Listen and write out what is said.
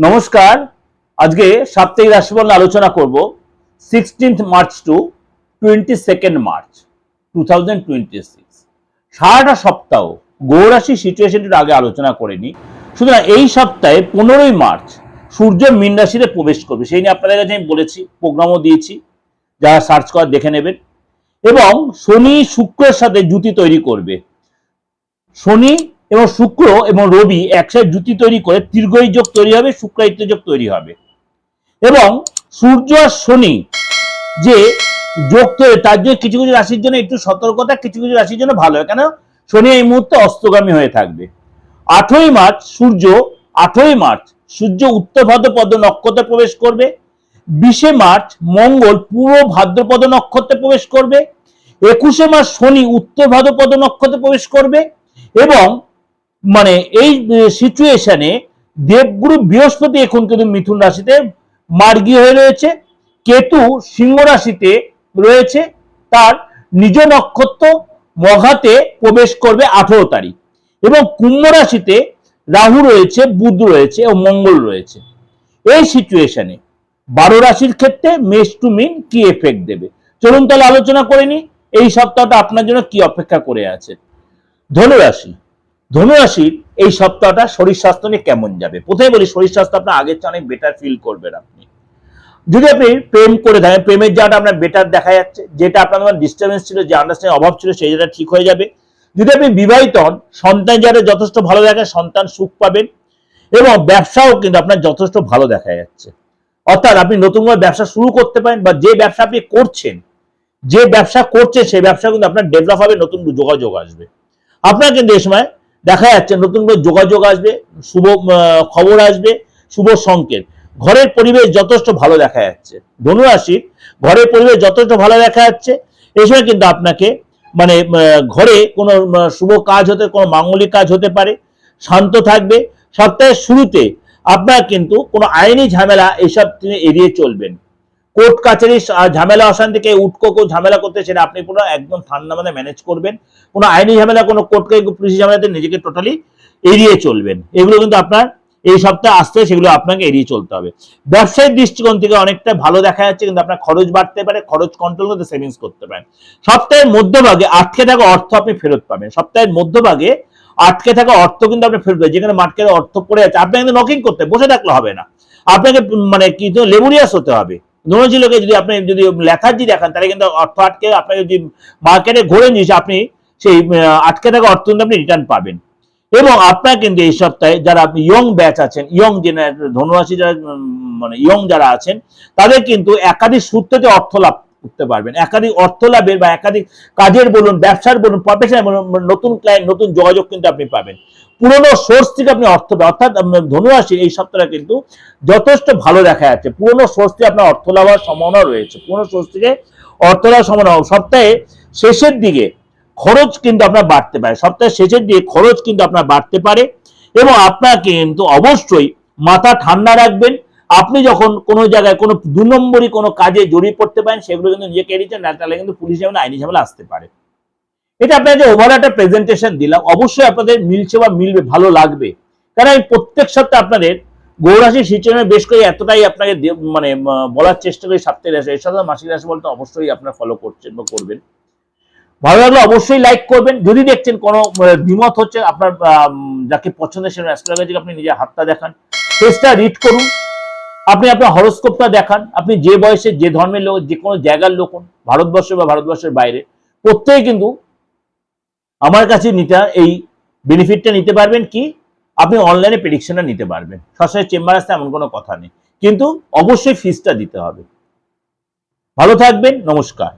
নমস্কার। আজকে সাপ্তাহিক রাশিফল আলোচনা করব 16th March two 22nd March 2026। সারাটা সপ্তাহ গ্রহ রাশি সিচুয়েশনটা আগে আলোচনা করে নিই। সুতরাং এই সপ্তাহে 15ই মার্চ সূর্য মীন রাশিতে প্রবেশ করবে, সেই নিয়ে আপনাদের কাছে আমি বলেছি, প্রোগ্রামও দিয়েছি, যারা সার্চ করার দেখে নেবেন। এবং শনি শুক্রের সাথে জুতি তৈরি করবে। শনি এবং শুক্র এবং রবি একসাথে জুতি তৈরি করে তীর্ঘই যোগ তৈরি হবে, শুক্রায়িত্য যোগ তৈরি হবে। এবং সূর্য আর শনি যে যোগ তৈরি, তার জন্য কিছু কিছু রাশির জন্য একটু সতর্কতা, কিছু কিছু রাশির জন্য ভালো হয়, কেন শনি এই মুহূর্তে অস্তগামী হয়ে থাকবে। 8ই মার্চ সূর্য উত্তর ভাদ্রপদ নক্ষত্রে প্রবেশ করবে। 20শে মার্চ মঙ্গল পূর্ব ভাদ্রপদ নক্ষত্রে প্রবেশ করবে। 21শে মার্চ শনি উত্তর ভাদ্রপদ নক্ষত্রে প্রবেশ করবে। এবং এই সিচুয়েশনে দেবগুরু বৃহস্পতি এখন কিন্তু মিথুন রাশিতে মার্গী হয়ে রয়েছে, কেতু সিংহ রাশিতে রয়েছে, তার নিজ নক্ষত্র মঘাতে প্রবেশ করবে 18 তারিখ। এবং কুম্ভ রাশিতে রাহু রয়েছে, বুধ রয়েছে ও মঙ্গল রয়েছে। এই সিচুয়েশনে 12 রাশির ক্ষেত্রে মেষ টু মিন কি এফেক্ট দেবে, চলুন তাহলে আলোচনা করে নি এই সপ্তাহটা আপনার জন্য কি অপেক্ষা করে আছে। ধনুরাশির এই সপ্তাহটা শরীর স্বাস্থ্য নিয়ে কেমন যাবে। প্রথমে বলি, শরীর স্বাস্থ্য আপনার আগের চেয়ে অনেক বেটার ফিল করবেন। আপনি যদি আপনি প্রেম করে থাকেন, প্রেমের জায়গাটা আপনার বেটার দেখা যাচ্ছে, যেটা আপনার ডিস্টার্বেন্স ছিল, যে আন্ডারস্ট্যান্ডিং অভাব ছিল, সেই জায়গাটা ঠিক হয়ে যাবে। যদি আপনি বিবাহিত হন, সন্তান যারা যথেষ্ট ভালো দেখে, সন্তান সুখ পাবেন। এবং ব্যবসাও কিন্তু আপনার যথেষ্ট ভালো দেখা যাচ্ছে, অর্থাৎ আপনি নতুন করে ব্যবসা শুরু করতে পারেন, বা যে ব্যবসা আপনি করছেন সেই ব্যবসা কিন্তু আপনার ডেভেলপ হবে, নতুন যোগাযোগ আসবে। আপনার কিন্তু এই সময় দেখা যাচ্ছে নতুন করে যোগাযোগ আসবে, শুভ খবর আসবে, শুভ সংকেত। ঘরের পরিবেশ যথেষ্ট ভালো দেখা যাচ্ছে। ধনুরাশির ঘরের পরিবেশ যথেষ্ট ভালো দেখা যাচ্ছে। এই সময় কিন্তু আপনাকে ঘরে কোনো শুভ কাজ হতে, কোনো মাঙ্গলিক কাজ হতে পারে। শান্ত থাকবে। সপ্তাহের শুরুতে আপনার কিন্তু কোনো আইনি ঝামেলা এইসব তিনি এড়িয়ে চলবেন। কোর্ট কাছারি ঝামেলা অশান্তিকে উটকো ঝামেলা করতে, সেটা আপনি পুরো একদম ঠান্ডা মাথায় ম্যানেজ করবেন। কোনো আইনি ঝামেলা, কোনো কোর্ট পুলিশ ঝামেলাতে নিজেকে টোটালি এড়িয়ে চলবেন। এগুলো কিন্তু আপনার এই সপ্তাহে আসতে, সেগুলো আপনাকে এড়িয়ে চলতে হবে। ব্যবসায়িক দৃষ্টিকোণ থেকে অনেকটা ভালো দেখা যাচ্ছে, কিন্তু আপনার খরচ বাড়তে পারে, খরচ কন্ট্রোল করতে সেভিংস করতে পারেন। সপ্তাহের মধ্যভাগে আটকে থাকা অর্থ আপনি ফেরত পাবেন। সপ্তাহের মধ্যভাগে আটকে থাকা অর্থ কিন্তু আপনি ফেরত পাবেন। যেখানে মার্কেটে অর্থ পড়ে আছে, আপনি কিন্তু নকিং করতে বসে থাকলে হবে না, আপনাকে কি লেবুরিয়াস হতে হবে। লোকে যদি লেথার্জি দেখান, তাহলে কিন্তু অর্থ আটকে, আপনাকে যদি মার্কেটে ঘুরে নিয়েছে, আপনি সেই আটকে থাকা অর্থ কিন্তু আপনি রিটার্ন পাবেন। এবং আপনার কিন্তু এই সপ্তাহে যারা ইয়ং ব্যাচ আছেন, ইয়ং জেনারেশন, ধনুরাশি যারা ইয়ং যারা আছেন, তাদের কিন্তু একাধিক সূত্রতে অর্থ লাভ করতে পারবেন। একাধিক অর্থ লাভের বা একাধিক কাজের বলুন, ব্যবসার বলুন, প্রফেশনাল বলুন, নতুন ক্লায়েন্ট, নতুন যোগাযোগ কিন্তু আপনি পাবেন। পুরনো সোর্স থেকে আপনি অর্থ পাবেন। অর্থাৎ ধনুরাশির এই সপ্তাহটা কিন্তু যথেষ্ট ভালো দেখা যাচ্ছে। পুরনো সোর্স থেকে আপনার অর্থ লাভ হওয়ার সম্ভাবনা রয়েছে। পুরনো সোর্স থেকে অর্থ লাভের সম্ভাবনা। সপ্তাহে শেষের দিকে খরচ কিন্তু আপনার বাড়তে পারে। সপ্তাহের শেষের দিকে খরচ কিন্তু আপনার বাড়তে পারে। এবং আপনাকে কিন্তু অবশ্যই মাথা ঠান্ডা রাখবেন। আপনি যখন কোনো জায়গায় কোনো 2 নম্বরই কোনো কাজে জড়িয়ে পড়তে পারেন, সেগুলো কিন্তু নিজেকে এড়িয়েছেন, না তাহলে কিন্তু পুলিশ ঝামেলা, আইনি ঝামেলা আসতে পারে। এটা আপনাদের ওভারঅল একটা প্রেজেন্টেশন দিলাম। অবশ্যই আপনাদের মিলছে বা মিলবে, ভালো লাগবে, কারণ আমি প্রত্যেক সপ্তাহে আপনাদের গৌরাশি সিচুয়েশনে বেশ করে এতটাই আপনাকে বলার চেষ্টা করি। সপ্তাহের রাশি, এর সাথে মাসিক রাশি বলতে অবশ্যই আপনারা ফলো করছেন বা করবেন। ভালো লাগলে অবশ্যই লাইক করবেন। যদি দেখছেন কোনো দ্বিমত হচ্ছে, আপনার যাকে পছন্দের সেরকম অ্যাস্ট্রোলজিকে আপনি নিজের হাতটা দেখান, ফেসটা রিড করুন, আপনি আপনার হরোস্কোপটা দেখান। আপনি যে বয়সে, যে ধর্মের লোক, যে কোনো জায়গার লোক, ভারতবর্ষ বা ভারতবর্ষের বাইরে, প্রত্যেকে কিন্তু আমার কাছে এই বেনিফিটটা নিতে পারবেন। কি আপনি অনলাইনে প্রেডিকশনটা নিতে পারবেন। সরাসরি চেম্বার আসতে এমন কোনো কথা নেই, কিন্তু অবশ্যই ফিসটা দিতে হবে। ভালো থাকবেন, নমস্কার।